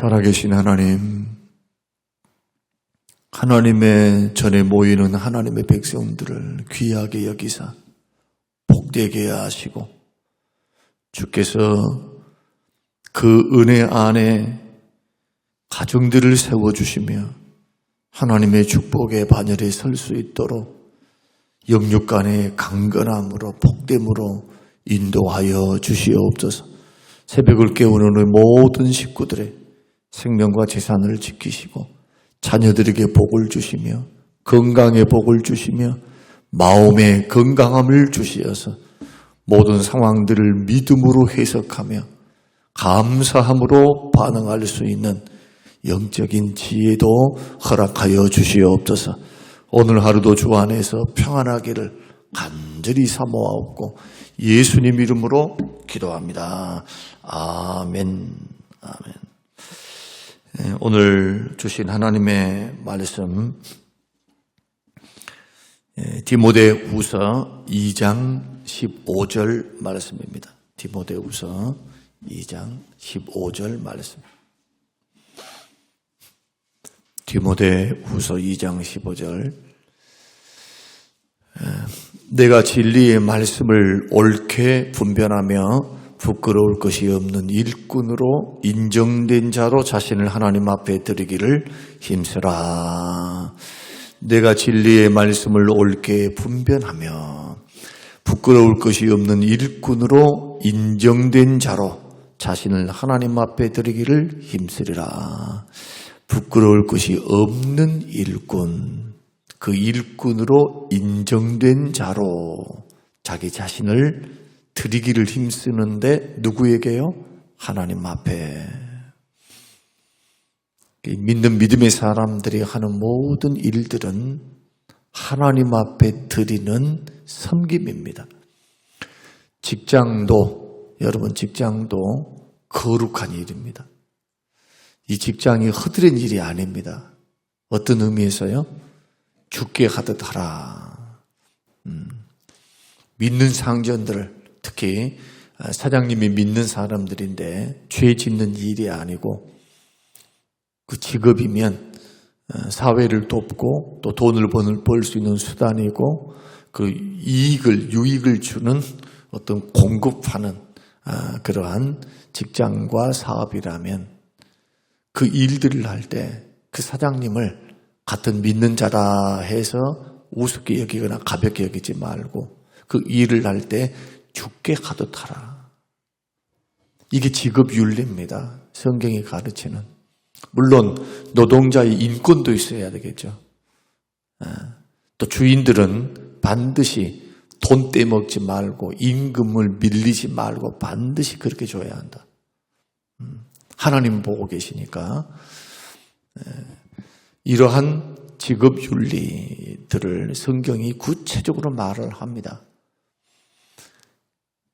살아계신 하나님, 하나님의 전에 모이는 하나님의 백성들을 귀하게 여기사 복되게 하시고 주께서 그 은혜 안에 가정들을 세워주시며 하나님의 축복의 반열에 설 수 있도록 영육간의 강건함으로 복됨으로 인도하여 주시옵소서. 새벽을 깨우는 모든 식구들의 생명과 재산을 지키시고 자녀들에게 복을 주시며 건강의 복을 주시며 마음의 건강함을 주시어서 모든 상황들을 믿음으로 해석하며 감사함으로 반응할 수 있는 영적인 지혜도 허락하여 주시옵소서. 오늘 하루도 주 안에서 평안하기를 간절히 사모하옵고 예수님 이름으로 기도합니다. 아멘. 아멘. 오늘 주신 하나님의 말씀 디모데후서 2장 15절 말씀입니다. 디모데후서 2장 15절 말씀. 디모데후서 2장 15절. 내가 진리의 말씀을 옳게 분별하며 부끄러울 것이 없는 일꾼으로 인정된 자로 자신을 하나님 앞에 드리기를 힘쓰라. 내가 진리의 말씀을 옳게 분별하며 부끄러울 것이 없는 일꾼으로 인정된 자로 자신을 하나님 앞에 드리기를 힘쓰리라. 부끄러울 것이 없는 일꾼, 그 일꾼으로 인정된 자로 자기 자신을 드리기를 힘쓰는데 누구에게요? 하나님 앞에. 믿는 믿음의 사람들이 하는 모든 일들은 하나님 앞에 드리는 섬김입니다. 직장도, 여러분 직장도 거룩한 일입니다. 이 직장이 허드렛 일이 아닙니다. 어떤 의미에서요? 죽게 하듯 하라. 믿는 상전들을, 특히 사장님이 믿는 사람들인데 죄 짓는 일이 아니고 그 직업이면 사회를 돕고 또 돈을 벌 수 있는 수단이고 그 유익을 주는 어떤 공급하는 그러한 직장과 사업이라면 그 일들을 할 때 그 사장님을 같은 믿는 자라 해서 우습게 여기거나 가볍게 여기지 말고 그 일을 할 때 죽게 하듯 하라. 이게 직업윤리입니다. 성경이 가르치는. 물론 노동자의 인권도 있어야 되겠죠. 또 주인들은 반드시 돈 떼먹지 말고 임금을 밀리지 말고 반드시 그렇게 줘야 한다. 하나님 보고 계시니까 이러한 직업윤리들을 성경이 구체적으로 말을 합니다.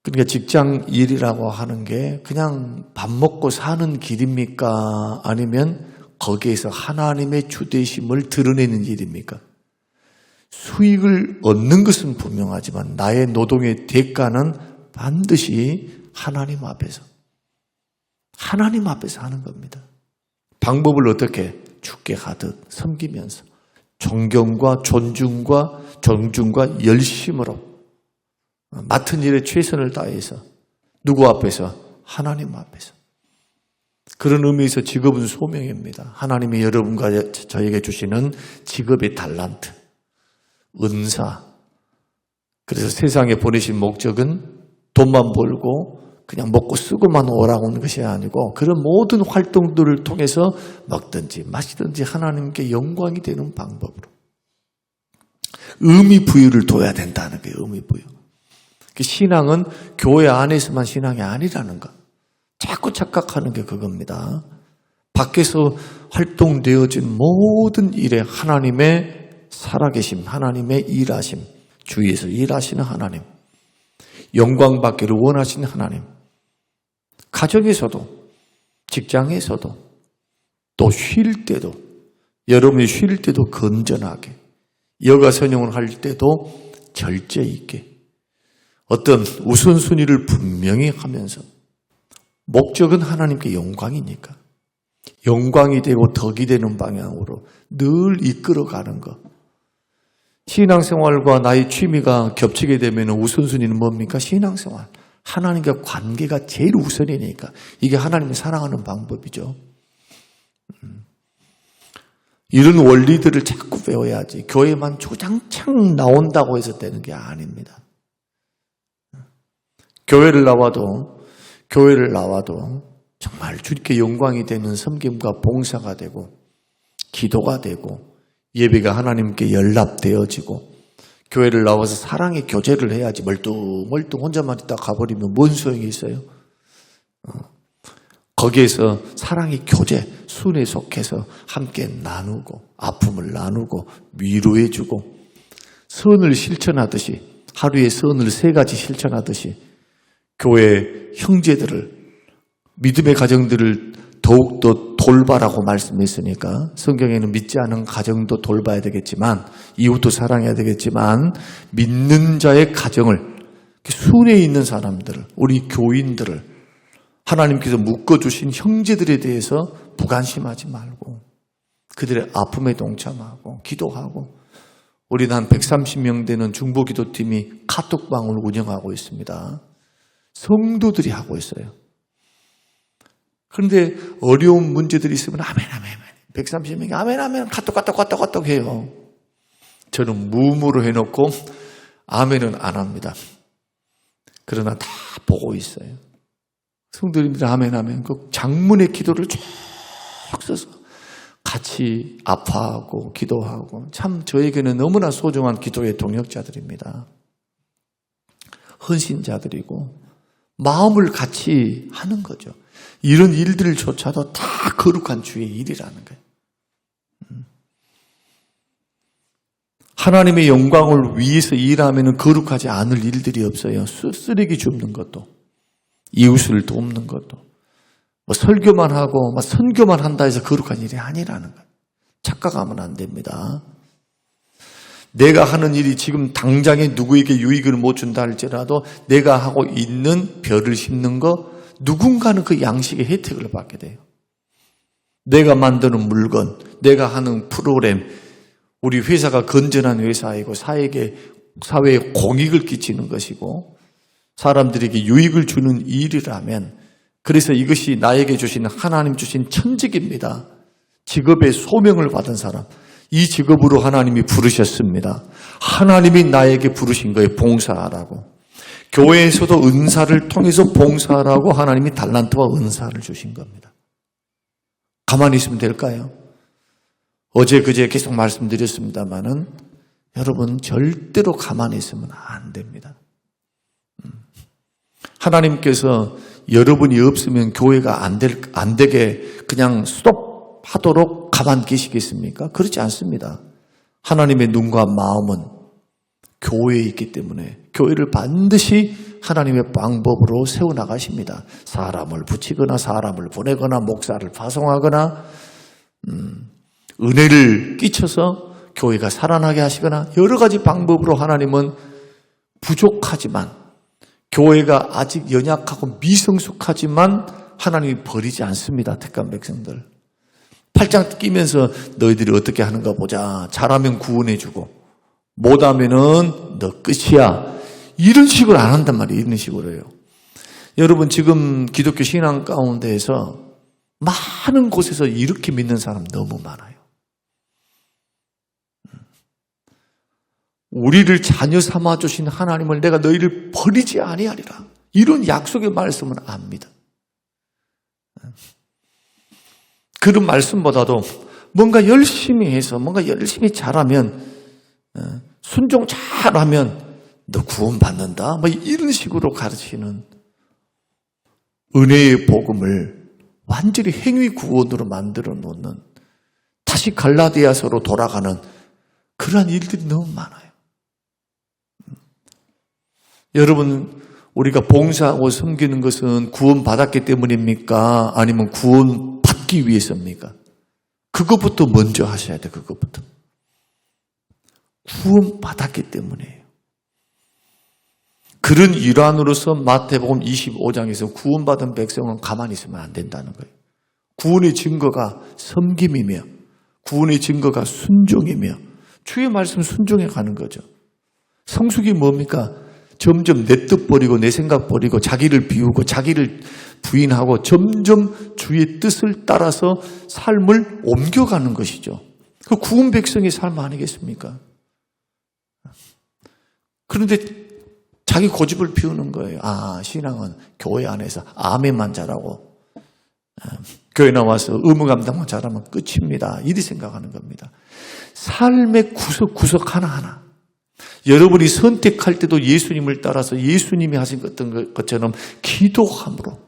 그러니까 직장 일이라고 하는 게 그냥 밥 먹고 사는 길입니까? 아니면 거기에서 하나님의 주되심을 드러내는 일입니까? 수익을 얻는 것은 분명하지만 나의 노동의 대가는 반드시 하나님 앞에서 하는 겁니다. 방법을 어떻게? 죽게 하듯 섬기면서 존경과 존중과 정중과 열심으로 맡은 일에 최선을 다해서 누구 앞에서? 하나님 앞에서. 그런 의미에서 직업은 소명입니다. 하나님이 여러분과 저에게 주시는 직업의 달란트, 은사. 그래서 세상에 보내신 목적은 돈만 벌고 그냥 먹고 쓰고만 오라고 하는 것이 아니고 그런 모든 활동들을 통해서 먹든지 마시든지 하나님께 영광이 되는 방법으로 의미 부여를 둬야 된다는 거예요. 의미 부여. 신앙은 교회 안에서만 신앙이 아니라는 것. 자꾸 착각하는 게 그겁니다. 밖에서 활동되어진 모든 일에 하나님의 살아계심, 하나님의 일하심, 주위에서 일하시는 하나님, 영광 받기를 원하시는 하나님, 가정에서도, 직장에서도, 또 쉴 때도, 여러분이 쉴 때도 건전하게, 여가 선용을 할 때도 절제 있게, 어떤 우선순위를 분명히 하면서 목적은 하나님께 영광이니까 영광이 되고 덕이 되는 방향으로 늘 이끌어가는 것. 신앙생활과 나의 취미가 겹치게 되면 우선순위는 뭡니까? 신앙생활. 하나님과 관계가 제일 우선이니까. 이게 하나님을 사랑하는 방법이죠. 이런 원리들을 자꾸 배워야지. 교회만 주장창 나온다고 해서 되는 게 아닙니다. 교회를 나와도 정말 주님께 영광이 되는 섬김과 봉사가 되고 기도가 되고 예배가 하나님께 연락되어지고 교회를 나와서 사랑의 교제를 해야지 멀뚱멀뚱 혼자만 있다 가버리면 뭔 소용이 있어요? 거기에서 사랑의 교제, 순에 속해서 함께 나누고 아픔을 나누고 위로해주고 선을 실천하듯이 하루에 선을 3가지 실천하듯이 교회 형제들을 믿음의 가정들을 더욱더 돌봐라고 말씀했으니까 성경에는 믿지 않은 가정도 돌봐야 되겠지만 이웃도 사랑해야 되겠지만 믿는 자의 가정을 순에 있는 사람들을 우리 교인들을 하나님께서 묶어주신 형제들에 대해서 무관심하지 말고 그들의 아픔에 동참하고 기도하고 우리는 한 130명 되는 중보기도팀이 카톡방을 운영하고 있습니다. 성도들이 하고 있어요. 그런데 어려운 문제들이 있으면 아멘 130명이 아멘 카톡 해요. 저는 무음으로 해놓고 아멘은 안 합니다. 그러나 다 보고 있어요. 성도님들 아멘 그 장문의 기도를 쭉 써서 같이 아파하고 기도하고 참 저에게는 너무나 소중한 기도의 동역자들입니다. 헌신자들이고 마음을 같이 하는 거죠. 이런 일들조차도 다 거룩한 주의 일이라는 거예요. 하나님의 영광을 위해서 일하면 거룩하지 않을 일들이 없어요. 쓰레기 줍는 것도 이웃을 돕는 것도 뭐 설교만 하고 막 선교만 한다 해서 거룩한 일이 아니라는 거예요. 착각하면 안 됩니다. 내가 하는 일이 지금 당장에 누구에게 유익을 못 준다 할지라도 내가 하고 있는 벼를 심는 거 누군가는 그 양식의 혜택을 받게 돼요. 내가 만드는 물건, 내가 하는 프로그램, 우리 회사가 건전한 회사이고 사회에 공익을 끼치는 것이고 사람들에게 유익을 주는 일이라면 그래서 이것이 나에게 주신 하나님 주신 천직입니다. 직업의 소명을 받은 사람. 이 직업으로 하나님이 부르셨습니다. 하나님이 나에게 부르신 거예요. 봉사하라고. 교회에서도 은사를 통해서 봉사하라고 하나님이 달란트와 은사를 주신 겁니다. 가만히 있으면 될까요? 어제 그제 계속 말씀드렸습니다마는 여러분 절대로 가만히 있으면 안 됩니다. 하나님께서 여러분이 없으면 교회가 안 되게 그냥 스톱하도록 가만 계시겠습니까? 그렇지 않습니다. 하나님의 눈과 마음은 교회에 있기 때문에 교회를 반드시 하나님의 방법으로 세워나가십니다. 사람을 붙이거나 사람을 보내거나 목사를 파송하거나 은혜를 끼쳐서 교회가 살아나게 하시거나 여러 가지 방법으로 하나님은 부족하지만 교회가 아직 연약하고 미성숙하지만 하나님이 버리지 않습니다. 택한 백성들. 팔짱 끼면서 너희들이 어떻게 하는가 보자. 잘하면 구원해주고 못하면은 너 끝이야. 이런 식으로 안 한단 말이에요. 이런 식으로 해요. 여러분 지금 기독교 신앙 가운데에서 많은 곳에서 이렇게 믿는 사람 너무 많아요. 우리를 자녀 삼아주신 하나님을 내가 너희를 버리지 아니하리라. 이런 약속의 말씀은 압니다. 그런 말씀보다도 뭔가 열심히 해서 뭔가 열심히 잘하면 순종 잘하면 너 구원받는다. 뭐 이런 식으로 가르치는 은혜의 복음을 완전히 행위 구원으로 만들어 놓는 다시 갈라디아서로 돌아가는 그러한 일들이 너무 많아요. 여러분 우리가 봉사하고 섬기는 것은 구원받았기 때문입니까? 아니면 구원받기 위해서입니까? 그것부터 먼저 하셔야 돼요. 그것부터. 구원받았기 때문이에요. 그런 일환으로서 마태복음 25장에서 구원받은 백성은 가만히 있으면 안 된다는 거예요. 구원의 증거가 섬김이며 구원의 증거가 순종이며 주의 말씀 순종해 가는 거죠. 성숙이 뭡니까? 점점 내 뜻 버리고 내 생각 버리고 자기를 비우고 자기를 부인하고 점점 주의 뜻을 따라서 삶을 옮겨가는 것이죠. 그 구원 백성의 삶 아니겠습니까? 그런데 자기 고집을 피우는 거예요. 신앙은 교회 안에서 아멘만 잘하고 교회 나와서 의무 감당만 잘하면 끝입니다. 이리 생각하는 겁니다. 삶의 구석구석 하나하나 여러분이 선택할 때도 예수님을 따라서 예수님이 하신 어떤 것처럼 기도함으로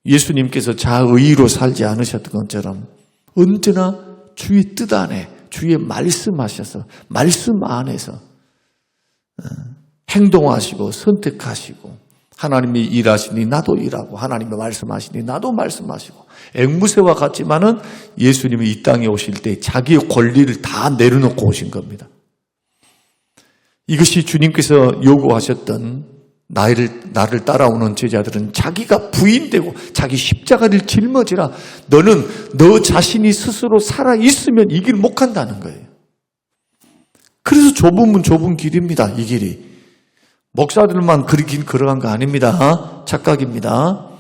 예수님께서 자의로 살지 않으셨던 것처럼 언제나 주의 뜻 안에 주의 말씀하셔서 말씀 안에서 행동하시고 선택하시고 하나님이 일하시니 나도 일하고 하나님이 말씀하시니 나도 말씀하시고 앵무새와 같지만은 예수님이 이 땅에 오실 때 자기의 권리를 다 내려놓고 오신 겁니다. 이것이 주님께서 요구하셨던 나를 따라오는 제자들은 자기가 부인되고 자기 십자가를 짊어지라. 너는 너 자신이 스스로 살아있으면 이 길 못 간다는 거예요. 그래서 좁으면 좁은 길입니다. 이 길이. 목사들만 그 길 걸어간 거 아닙니다. 착각입니다.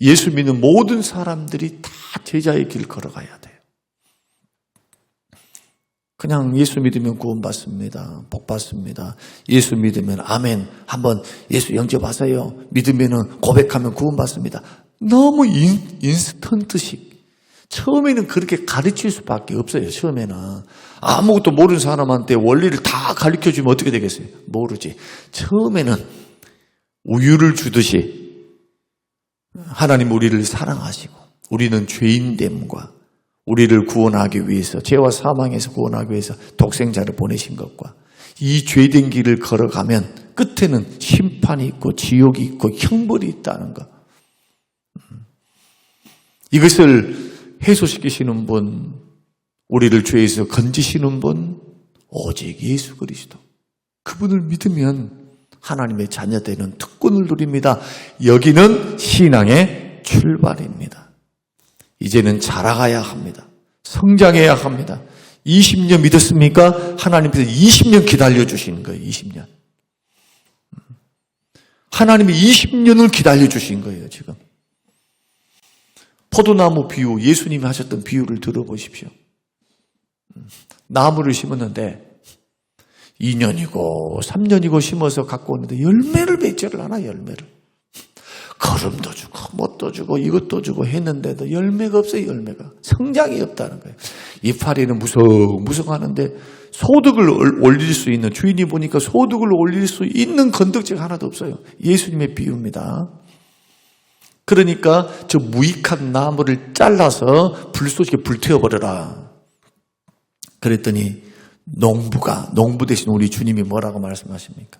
예수 믿는 모든 사람들이 다 제자의 길 걸어가야 돼요. 그냥 예수 믿으면 구원받습니다. 복받습니다. 예수 믿으면 아멘. 한번 예수 영접하세요. 믿으면 고백하면 구원받습니다. 너무 인스턴트식. 처음에는 그렇게 가르칠 수밖에 없어요. 처음에는. 아무것도 모르는 사람한테 원리를 다 가르쳐주면 어떻게 되겠어요? 모르지. 처음에는 우유를 주듯이 하나님 우리를 사랑하시고 우리는 죄인됨과 우리를 구원하기 위해서 죄와 사망에서 구원하기 위해서 독생자를 보내신 것과 이 죄된 길을 걸어가면 끝에는 심판이 있고 지옥이 있고 형벌이 있다는 것. 이것을 해소시키시는 분, 우리를 죄에서 건지시는 분 오직 예수 그리스도. 그분을 믿으면 하나님의 자녀되는 특권을 누립니다. 여기는 신앙의 출발입니다. 이제는 자라가야 합니다. 성장해야 합니다. 20년 믿었습니까? 하나님께서 20년 기다려주신 거예요. 20년. 하나님이 20년을 기다려주신 거예요. 지금. 포도나무 비유, 예수님이 하셨던 비유를 들어보십시오. 나무를 심었는데 2년이고 3년이고 심어서 갖고 오는데 열매를 맺지를 않아. 열매를. 거름도 주고 뭣도 주고 이것도 주고 했는데도 열매가 없어요. 열매가. 성장이 없다는 거예요. 이파리는 무성하는데 소득을 올릴 수 있는, 주인이 보니까 소득을 올릴 수 있는 건덕지가 하나도 없어요. 예수님의 비유입니다. 그러니까 저 무익한 나무를 잘라서 불쏘시개 불태워버려라. 그랬더니 농부 대신 우리 주님이 뭐라고 말씀하십니까?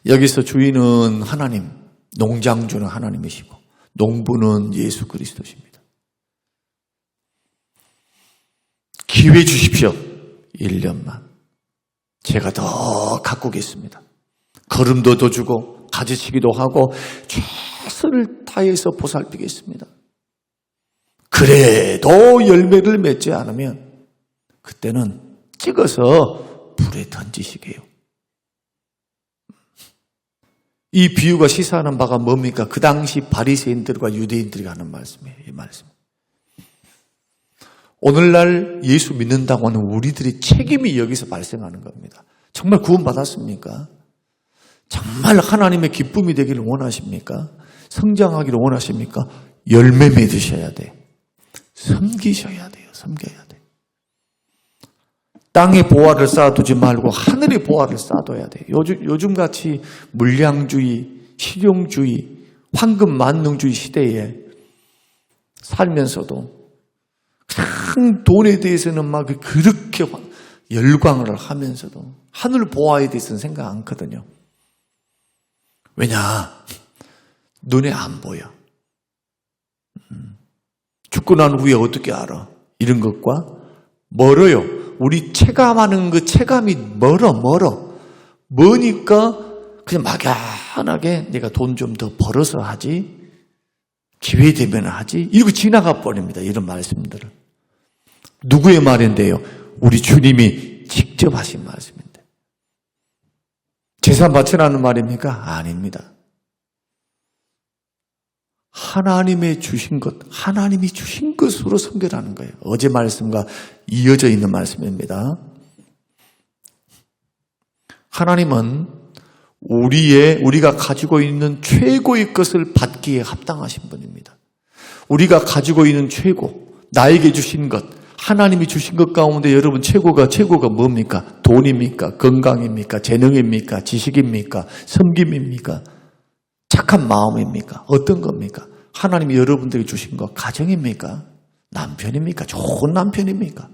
여기서 주인은 하나님, 농장주는 하나님이시고 농부는 예수 그리스도십니다. 기회 주십시오. 1년만. 제가 더 가꾸겠습니다. 거름도 더 주고 가지치기도 하고 최선을 다해서 보살피겠습니다. 그래도 열매를 맺지 않으면 그때는 찍어서 불에 던지시게요. 이 비유가 시사하는 바가 뭡니까? 그 당시 바리새인들과 유대인들이 하는 말씀이에요. 이 말씀. 오늘날 예수 믿는다고 하는 우리들의 책임이 여기서 발생하는 겁니다. 정말 구원받았습니까? 정말 하나님의 기쁨이 되기를 원하십니까? 성장하기를 원하십니까? 열매 맺으셔야 돼요. 섬기셔야 돼요. 섬겨야 돼요. 땅에 보화를 쌓아두지 말고 하늘에 보화를 쌓아둬야 돼요. 요즘같이 물량주의, 실용주의, 황금 만능주의 시대에 살면서도 큰 돈에 대해서는 막 그렇게 열광을 하면서도 하늘 보화에 대해서는 생각 안 하거든요. 왜냐? 눈에 안 보여. 죽고 난 후에 어떻게 알아? 이런 것과 멀어요. 우리 체감하는 그 체감이 멀어. 머니까 그냥 편하게 내가 돈 좀 더 벌어서 하지, 기회 되면 하지, 이러고 지나가 버립니다. 이런 말씀들을. 누구의 말인데요? 우리 주님이 직접 하신 말씀인데. 제사 바치라는 말입니까? 아닙니다. 하나님이 주신 것으로 섬기라는 거예요. 어제 말씀과 이어져 있는 말씀입니다. 하나님은 우리가 가지고 있는 최고의 것을 받기에 합당하신 분입니다. 우리가 가지고 있는 최고, 나에게 주신 것, 하나님이 주신 것 가운데 여러분 최고가 뭡니까? 돈입니까? 건강입니까? 재능입니까? 지식입니까? 섬김입니까? 착한 마음입니까? 어떤 겁니까? 하나님이 여러분들에게 주신 거 가정입니까? 남편입니까? 좋은 남편입니까?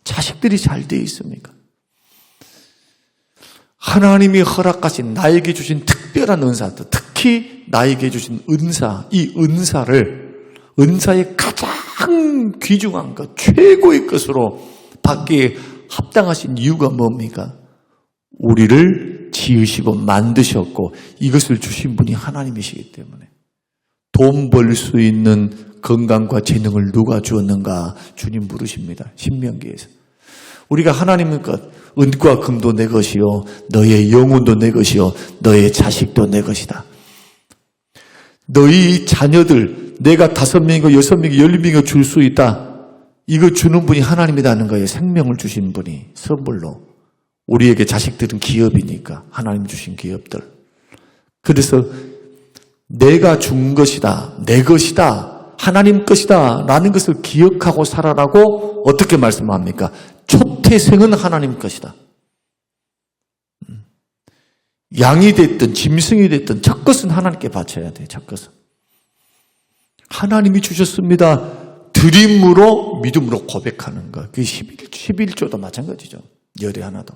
자식들이 잘 되어 있습니까? 하나님이 허락하신 나에게 주신 특별한 은사들, 특히 나에게 주신 은사, 이 은사의 가장 귀중한 것, 최고의 것으로 받기에 합당하신 이유가 뭡니까? 우리를 지으시고 만드셨고 이것을 주신 분이 하나님이시기 때문에 돈 벌 수 있는 건강과 재능을 누가 주었는가? 주님 물으십니다. 신명기에서. 우리가 하나님의 것, 은과 금도 내 것이요 너의 영혼도 내 것이요 너의 자식도 내 것이다. 너희 자녀들 내가 5명이고 6명이고 10명이고 줄 수 있다. 이거 주는 분이 하나님이라는 거예요. 생명을 주신 분이 선물로. 우리에게 자식들은 기업이니까 하나님 주신 기업들. 그래서 내가 준 것이다. 내 것이다. 하나님 것이다. 라는 것을 기억하고 살아라고 어떻게 말씀합니까? 초태생은 하나님 것이다. 양이 됐든 짐승이 됐든 첫 것은 하나님께 바쳐야 돼요. 첫 것은. 하나님이 주셨습니다. 드림으로 믿음으로 고백하는 것. 그게 11조도 마찬가지죠. 열의 하나도.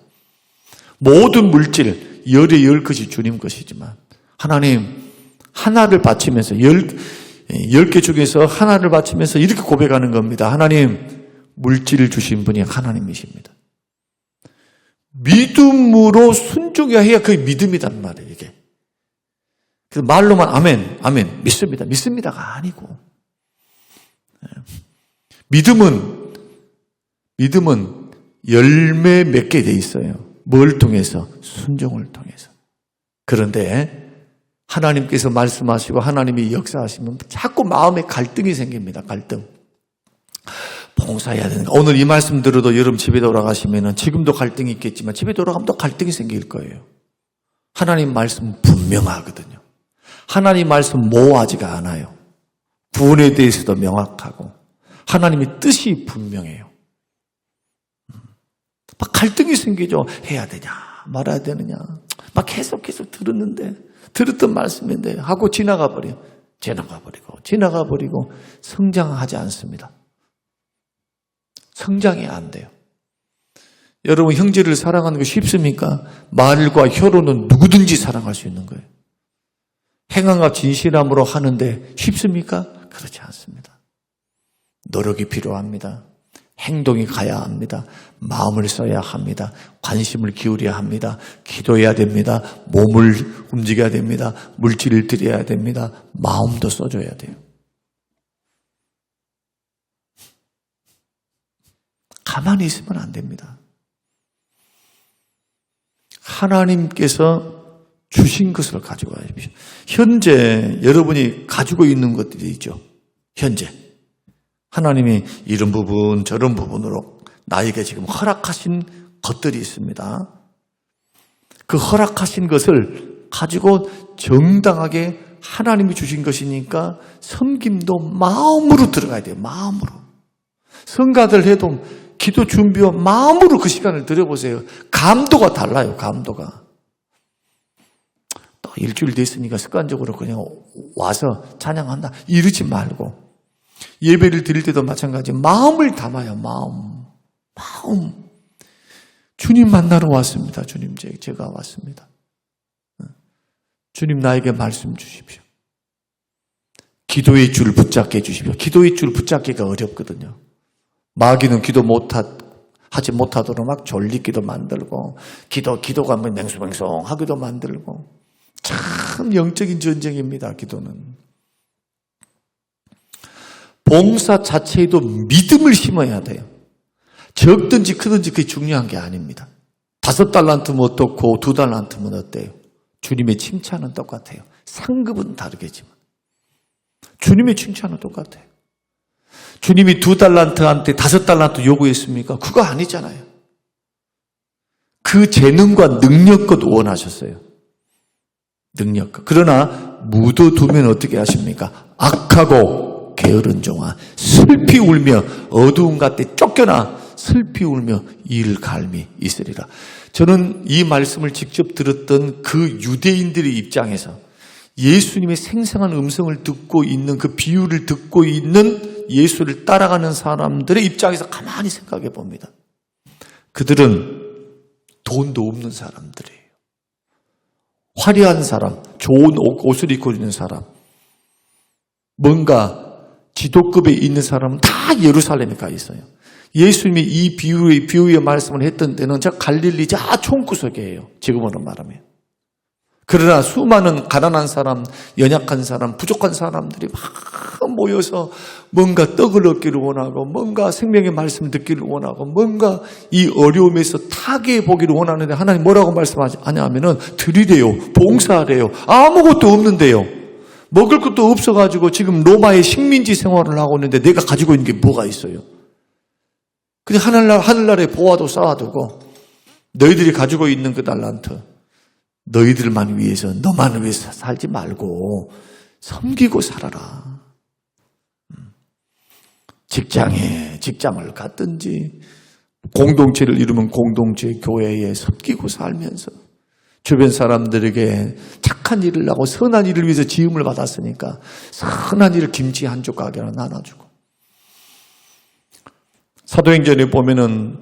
모든 물질, 열의 10것이 주님 것이지만 하나님 하나를 바치면서 10개 중에서 하나를 바치면서 이렇게 고백하는 겁니다. 하나님 물질을 주신 분이 하나님이십니다. 믿음으로 순종해야 그게 믿음이란 말이에요. 이게. 그래서 말로만 아멘 믿습니다가 아니고 믿음은 열매 맺게 돼 있어요. 뭘 통해서? 순종을 통해서. 그런데 하나님께서 말씀하시고 하나님이 역사하시면 자꾸 마음에 갈등이 생깁니다. 갈등. 봉사해야 되는 거. 오늘 이 말씀 들어도 여러분 집에 돌아가시면 지금도 갈등이 있겠지만 집에 돌아가면 또 갈등이 생길 거예요. 하나님 말씀은 분명하거든요. 하나님 말씀 모호하지가 않아요. 구원에 대해서도 명확하고 하나님의 뜻이 분명해요. 막 갈등이 생기죠. 해야 되냐 말아야 되느냐 막 계속 들었는데 들었던 말씀인데 하고 지나가 버리고 성장하지 않습니다. 성장이 안 돼요. 여러분 형제를 사랑하는 게 쉽습니까? 말과 혀로는 누구든지 사랑할 수 있는 거예요. 행함과 진실함으로 하는데 쉽습니까? 그렇지 않습니다. 노력이 필요합니다. 행동이 가야 합니다. 마음을 써야 합니다. 관심을 기울여야 합니다. 기도해야 됩니다. 몸을 움직여야 됩니다. 물질을 드려야 됩니다. 마음도 써줘야 돼요. 가만히 있으면 안 됩니다. 하나님께서 주신 것을 가지고 가십시오. 현재 여러분이 가지고 있는 것들이 있죠. 현재. 하나님이 이런 부분 저런 부분으로 나에게 지금 허락하신 것들이 있습니다. 그 허락하신 것을 가지고 정당하게 하나님이 주신 것이니까 섬김도 마음으로 들어가야 돼요. 마음으로. 성가들 해도 기도 준비와 마음으로 그 시간을 들여보세요. 감도가 달라요. 감도가. 또 일주일 됐으니까 습관적으로 그냥 와서 찬양한다 이러지 말고 예배를 드릴 때도 마찬가지. 마음을 담아요. 마음. 주님 만나러 왔습니다. 주님 제가 왔습니다. 주님 나에게 말씀 주십시오. 기도의 줄 붙잡게 해주십시오. 기도의 줄 붙잡기가 어렵거든요. 마귀는 기도 못하게 하지 못하도록 막 졸리기도 만들고 기도가 뭐 맹숭맹숭하기도 만들고 참 영적인 전쟁입니다. 기도는. 봉사 자체에도 믿음을 심어야 돼요. 적든지 크든지 그게 중요한 게 아닙니다. 5달란트면 어떻고 2달란트면 어때요? 주님의 칭찬은 똑같아요. 상급은 다르겠지만 주님의 칭찬은 똑같아요. 주님이 2달란트한테 5달란트 요구했습니까? 그거 아니잖아요. 그 재능과 능력껏 원하셨어요. 능력껏. 그러나 묻어두면 어떻게 하십니까? 악하고 게으른 종아 슬피 울며 어두운 갓에 쫓겨나 슬피 울며 이를 갈미 있으리라. 저는 이 말씀을 직접 들었던 그 유대인들의 입장에서 예수님의 생생한 음성을 듣고 있는 그 비유를 듣고 있는 예수를 따라가는 사람들의 입장에서 가만히 생각해 봅니다. 그들은 돈도 없는 사람들이에요. 화려한 사람, 좋은 옷을 입고 있는 사람, 뭔가 지도급에 있는 사람은 다 예루살렘에 가 있어요. 예수님이 이 비유의 말씀을 했던 때는 저 갈릴리 저 총구석이에요. 지금으로 말하면. 그러나 수많은 가난한 사람, 연약한 사람, 부족한 사람들이 막 모여서 뭔가 떡을 얻기를 원하고 뭔가 생명의 말씀을 듣기를 원하고 뭔가 이 어려움에서 타개해 보기를 원하는데 하나님 뭐라고 말씀하냐 하면은 드리래요. 봉사하래요. 아무것도 없는데요. 먹을 것도 없어가지고 지금 로마의 식민지 생활을 하고 있는데 내가 가지고 있는 게 뭐가 있어요? 그냥 하늘나라에 보화도 쌓아두고 너희들이 가지고 있는 그 달란트 너희들만 위해서 너만 위해서 살지 말고 섬기고 살아라. 직장을 갖든지 공동체를 이루면 공동체 교회에 섬기고 살면서 주변 사람들에게 착한 일을 하고 선한 일을 위해서 지음을 받았으니까 선한 일을 김치 한 조각이나 나눠주고 사도행전에 보면은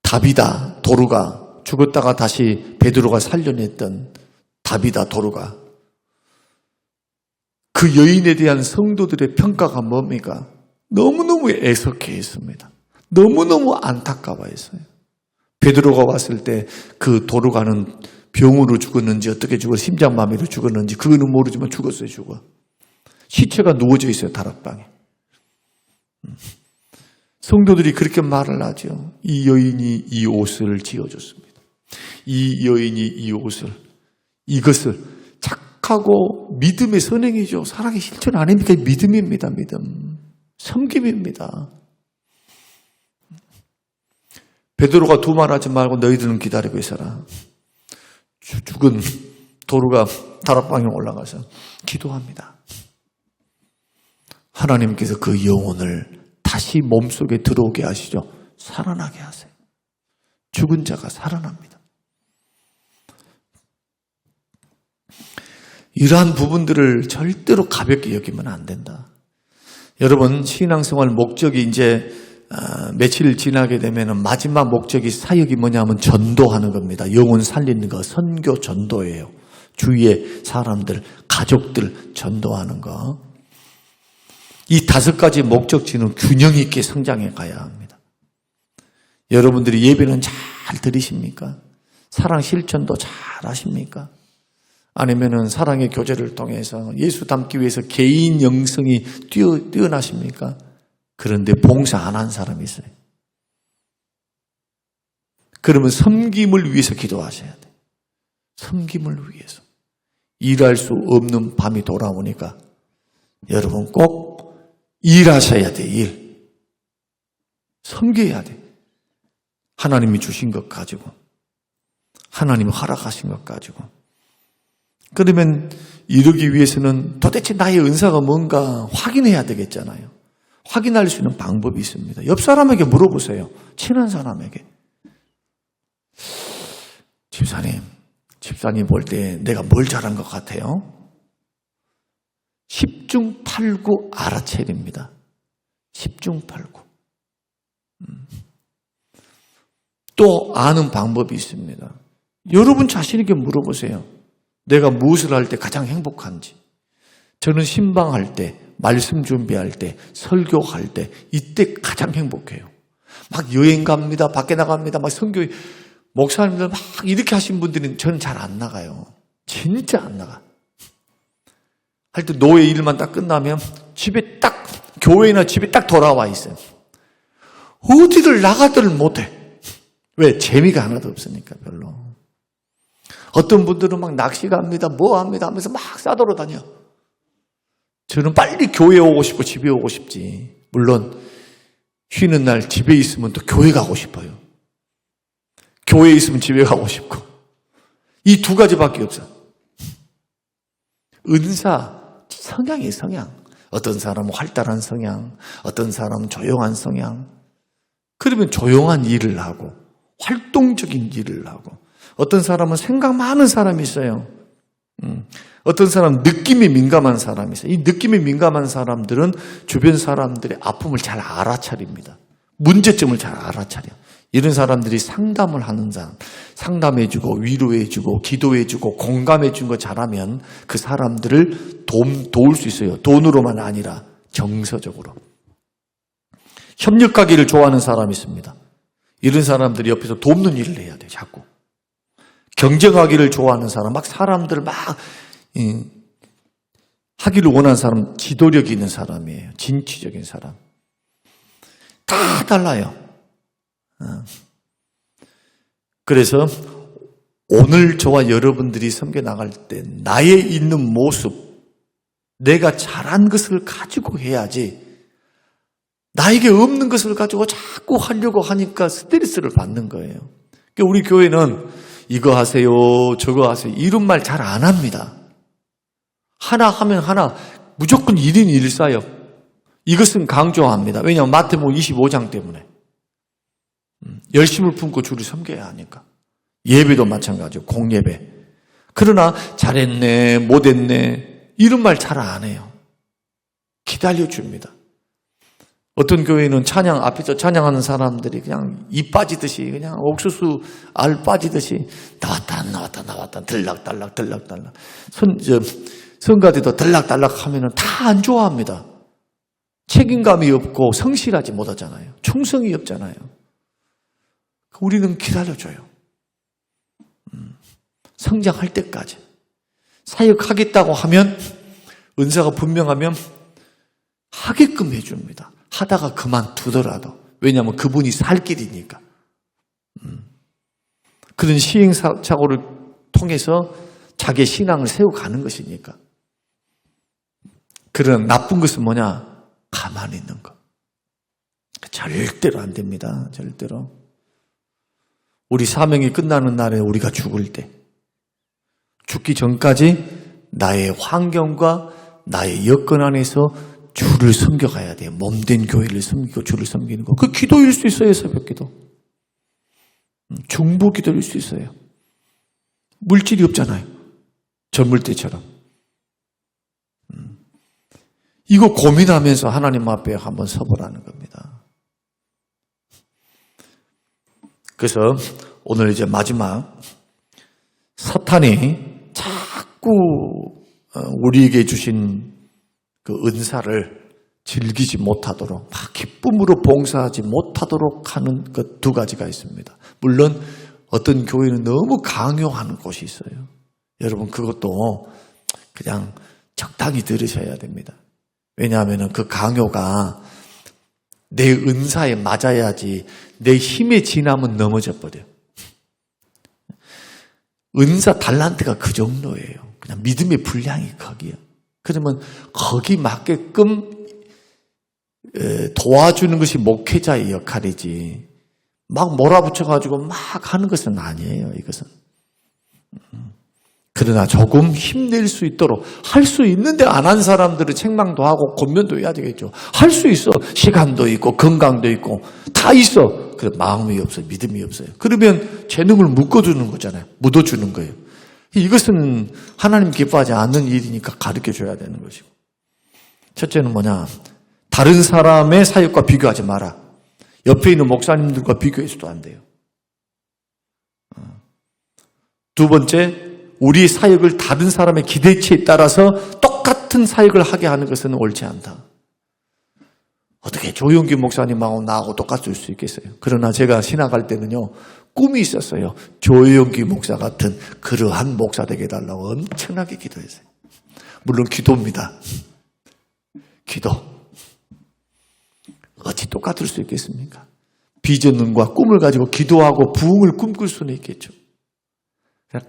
다비다 도루가 죽었다가 다시 베드로가 살려냈던 다비다 도루가 그 여인에 대한 성도들의 평가가 뭡니까? 너무너무 애석해했습니다. 너무너무 안타까워했어요. 베드로가 왔을 때 그 도루가는 병으로 죽었는지 어떻게 죽어 심장마비로 죽었는지 그거는 모르지만 죽었어요. 죽어. 시체가 누워져 있어요. 다락방에. 성도들이 그렇게 말을 하죠. 이 여인이 이 옷을 지어줬습니다. 이 여인이 이 옷을 이것을 착하고 믿음의 선행이죠. 사랑의 실천 아닙니까? 믿음입니다. 믿음. 섬김입니다. 베드로가 두말하지 말고 너희들은 기다리고 있어라. 죽은 도루가 다락방에 올라가서 기도합니다. 하나님께서 그 영혼을 다시 몸속에 들어오게 하시죠. 살아나게 하세요. 죽은 자가 살아납니다. 이러한 부분들을 절대로 가볍게 여기면 안 된다. 여러분 신앙생활 목적이 이제 며칠 지나게 되면 마지막 목적이 사역이 뭐냐면 전도하는 겁니다. 영혼 살리는 거 선교 전도예요. 주위의 사람들 가족들 전도하는 거. 이 5가지 목적지는 균형 있게 성장해 가야 합니다. 여러분들이 예배는 잘 들으십니까? 사랑 실천도 잘 하십니까? 아니면은 사랑의 교제를 통해서 예수 닮기 위해서 개인 영성이 뛰어나십니까? 그런데 봉사 안 한 사람이 있어요. 그러면 섬김을 위해서 기도하셔야 돼요. 섬김을 위해서. 일할 수 없는 밤이 돌아오니까 여러분 꼭 일하셔야 돼. 일. 섬겨야 돼. 하나님이 주신 것 가지고 하나님이 허락하신 것 가지고 그러면 이루기 위해서는 도대체 나의 은사가 뭔가 확인해야 되겠잖아요. 확인할 수 있는 방법이 있습니다. 옆 사람에게 물어보세요. 친한 사람에게. 집사님 볼 때 내가 뭘 잘한 것 같아요? 10중 8구 알아채립니다. 10중 8구. 또 아는 방법이 있습니다. 여러분 자신에게 물어보세요. 내가 무엇을 할 때 가장 행복한지. 저는 신방할 때, 말씀 준비할 때, 설교할 때 이때 가장 행복해요. 막 여행 갑니다. 밖에 나갑니다. 막 선교, 목사님들 막 이렇게 하신 분들은 저는 잘 안 나가요. 진짜 안 나가. 하여튼 노예 일만 딱 끝나면 집에 딱, 교회나 집에 딱 돌아와 있어요. 어디를 나가들 못해. 왜? 재미가 하나도 없으니까 별로. 어떤 분들은 막 낚시 갑니다. 뭐 합니다 하면서 막 싸돌아 다녀. 저는 빨리 교회에 오고 싶고 집에 오고 싶지. 물론 쉬는 날 집에 있으면 또 교회 가고 싶어요. 교회에 있으면 집에 가고 싶고. 이 두 가지밖에 없어. 은사, 성향이에요, 성향. 어떤 사람은 활달한 성향, 어떤 사람은 조용한 성향. 그러면 조용한 일을 하고 활동적인 일을 하고, 어떤 사람은 생각 많은 사람이 있어요. 어떤 사람은 느낌에 민감한 사람이 있어요. 이 느낌에 민감한 사람들은 주변 사람들의 아픔을 잘 알아차립니다. 문제점을 잘 알아차려. 이런 사람들이 상담을 하는 사람, 상담해주고 위로해주고 기도해주고 공감해준 거 잘하면 그 사람들을 도울 수 있어요. 돈으로만 아니라 정서적으로. 협력하기를 좋아하는 사람이 있습니다. 이런 사람들이 옆에서 돕는 일을 해야 돼요. 자꾸. 경쟁하기를 좋아하는 사람, 막 사람들 막 하기를 원하는 사람, 지도력이 있는 사람이에요. 진취적인 사람. 다 달라요. 그래서 오늘 저와 여러분들이 섬겨 나갈 때 나의 있는 모습, 내가 잘한 것을 가지고 해야지, 나에게 없는 것을 가지고 자꾸 하려고 하니까 스트레스를 받는 거예요. 그러니까 우리 교회는 이거 하세요, 저거 하세요, 이런 말 잘 안 합니다. 하나 하면 하나, 무조건 1인 1사역. 이것은 강조합니다. 왜냐하면 마태복음 25장 때문에. 열심을 품고 주를 섬겨야 하니까. 예배도 마찬가지고, 공예배. 그러나 잘했네, 못했네, 이런 말 잘 안 해요. 기다려줍니다. 어떤 교회는 찬양, 앞에서 찬양하는 사람들이 그냥 입 빠지듯이, 그냥 옥수수 알 빠지듯이 나왔다, 들락달락. 성가대도 들락달락 하면은 다 안 좋아합니다. 책임감이 없고 성실하지 못하잖아요. 충성이 없잖아요. 우리는 기다려줘요. 성장할 때까지. 사역하겠다고 하면, 은사가 분명하면 하게끔 해줍니다. 하다가 그만두더라도. 왜냐하면 그분이 살 길이니까. 그런 시행착오를 통해서 자기의 신앙을 세워가는 것이니까. 그런 나쁜 것은 뭐냐? 가만히 있는 것. 절대로 안 됩니다. 절대로. 우리 사명이 끝나는 날에 우리가 죽을 때, 죽기 전까지 나의 환경과 나의 여건 안에서 주를 섬겨가야 돼요. 몸된 교회를 섬기고 주를 섬기는 거. 그 기도일 수 있어요. 새벽기도. 중보 기도일 수 있어요. 물질이 없잖아요. 젊을 때처럼. 이거 고민하면서 하나님 앞에 한번 서보라는 겁니다. 그래서 오늘 이제 마지막, 사탄이 자꾸 우리에게 주신 그 은사를 즐기지 못하도록, 막 기쁨으로 봉사하지 못하도록 하는 그 두 가지가 있습니다. 물론 어떤 교회는 너무 강요하는 곳이 있어요. 여러분 그것도 그냥 적당히 들으셔야 됩니다. 왜냐하면 그 강요가 내 은사에 맞아야지 내 힘에 지나면 넘어져 버려요. 은사 달란트가 그 정도예요. 그냥 믿음의 분량이 거기요. 그러면 거기 맞게끔 도와주는 것이 목회자의 역할이지, 막 몰아붙여가지고 막 하는 것은 아니에요. 이것은. 그러나 조금 힘낼 수 있도록, 할 수 있는데 안 한 사람들은 책망도 하고 권면도 해야 되겠죠. 할 수 있어. 시간도 있고 건강도 있고 다 있어. 그래 마음이 없어요. 믿음이 없어요. 그러면 재능을 묶어주는 거잖아요. 묻어주는 거예요. 이것은 하나님 기뻐하지 않는 일이니까 가르쳐줘야 되는 것이고. 첫째는 뭐냐? 다른 사람의 사역과 비교하지 마라. 옆에 있는 목사님들과 비교해서도 안 돼요. 두 번째, 우리 사역을 다른 사람의 기대치에 따라서 똑같은 사역을 하게 하는 것은 옳지 않다. 어떻게 조용기 목사님하고 나하고 똑같을 수 있겠어요? 그러나 제가 신학할 때는요, 꿈이 있었어요. 조용기 목사 같은 그러한 목사 되게 해달라고 엄청나게 기도했어요. 물론 기도입니다. 기도. 어찌 똑같을 수 있겠습니까? 비전과 꿈을 가지고 기도하고 부흥을 꿈꿀 수는 있겠죠.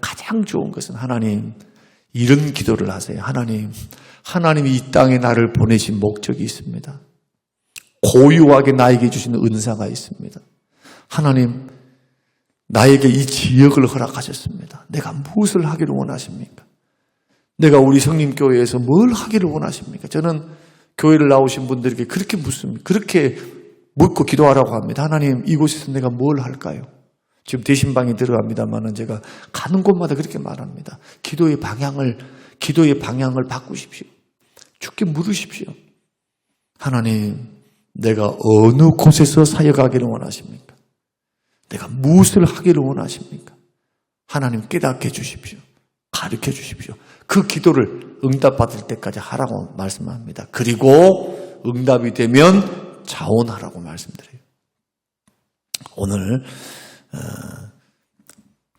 가장 좋은 것은 하나님, 이런 기도를 하세요. 하나님이 이 땅에 나를 보내신 목적이 있습니다. 고유하게 나에게 주신 은사가 있습니다. 하나님, 나에게 이 지역을 허락하셨습니다. 내가 무엇을 하기를 원하십니까? 내가 우리 성림교회에서 뭘 하기를 원하십니까? 저는 교회를 나오신 분들에게 그렇게 묻습니다. 그렇게 묻고 기도하라고 합니다. 하나님, 이곳에서 내가 뭘 할까요? 지금 대신방에 들어갑니다만은 제가 가는 곳마다 그렇게 말합니다. 기도의 방향을 바꾸십시오. 주께 물으십시오. 하나님, 내가 어느 곳에서 사역하기를 원하십니까? 내가 무엇을 하기를 원하십니까? 하나님 깨닫게 해 주십시오. 가르쳐 주십시오. 그 기도를 응답받을 때까지 하라고 말씀합니다. 그리고 응답이 되면 자원하라고 말씀드려요. 오늘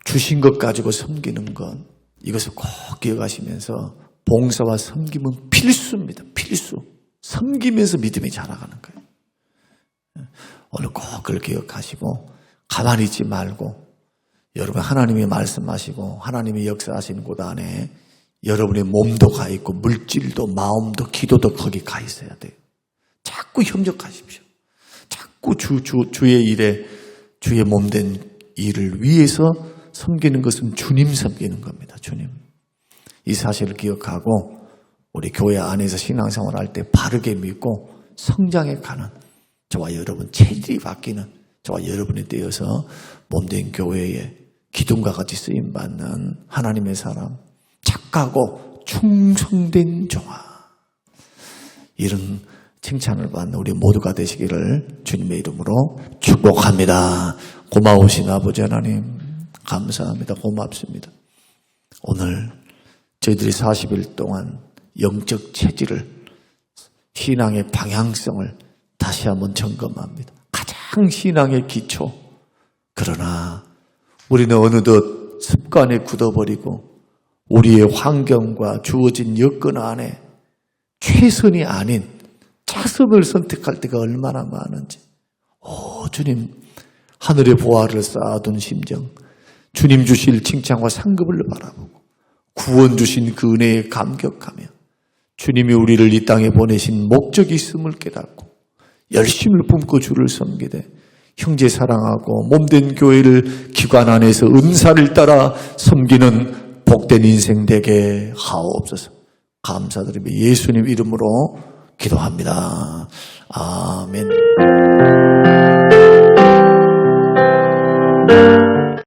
주신 것 가지고 섬기는 것, 이것을 꼭 기억하시면서 봉사와 섬김은 필수입니다. 필수. 섬기면서 믿음이 자라가는 거예요. 오늘 꼭 그걸 기억하시고 가만히 있지 말고 여러분 하나님이 말씀하시고 하나님이 역사하시는 곳 안에 여러분의 몸도 가 있고 물질도 마음도 기도도 거기 가 있어야 돼요. 자꾸 협력하십시오. 자꾸 주의 일에 주의 몸된 일을 위해서 섬기는 것은 주님 섬기는 겁니다. 주님. 이 사실을 기억하고 우리 교회 안에서 신앙생활 할 때 바르게 믿고 성장해 가는 저와 여러분 체질이 바뀌는 저와 여러분이 되어서 몸된 교회에 기둥과 같이 쓰임받는 하나님의 사람, 착하고 충성된 종아, 이런 칭찬을 받는 우리 모두가 되시기를 주님의 이름으로 축복합니다. 고마우신 아버지 하나님 감사합니다. 고맙습니다. 오늘 저희들이 40일 동안 영적 체질을, 신앙의 방향성을 다시 한번 점검합니다. 가장 신앙의 기초. 그러나 우리는 어느덧 습관에 굳어버리고 우리의 환경과 주어진 여건 안에 최선이 아닌 차선을 선택할 때가 얼마나 많은지. 주님, 하늘의 보화를 쌓아둔 심정, 주님 주실 칭찬과 상급을 바라보고 구원 주신 그 은혜에 감격하며 주님이 우리를 이 땅에 보내신 목적이 있음을 깨닫고 열심을 품고 주를 섬기되 형제 사랑하고 몸된 교회를 기관 안에서 은사를 따라 섬기는 복된 인생 되게 하옵소서. 감사드리며 예수님 이름으로 기도합니다. 아멘.